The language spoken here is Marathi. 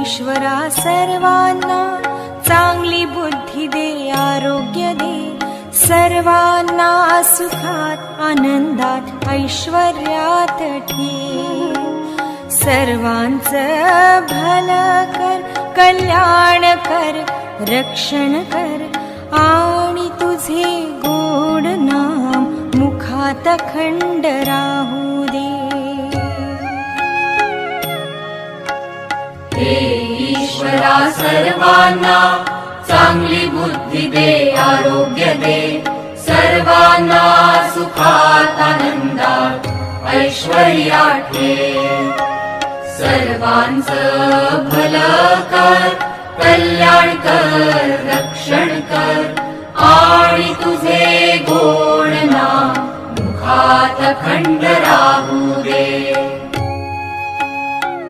ईश्वरा सर्वांना चांगली बुद्धी दे, आरोग्य दे, सर्वांना सुखात आनंदात ऐश्वर्यात ठेव. सर्वांचं भलं कर, कल्याण कर, रक्षण कर, आणि तुझे गोड नाम मुखात अखंड राहू दे. हे ईश्वरा सर्वांना चांगली बुद्धी दे, आरोग्य दे, सर्वांना सुखात आनंदात ऐश्वर्यात ठेव. सर्वांचं भलं कर, कल्याण कर, रक्षण कर, आणि तुझे गोड नाम मुखात अखंड राहू दे.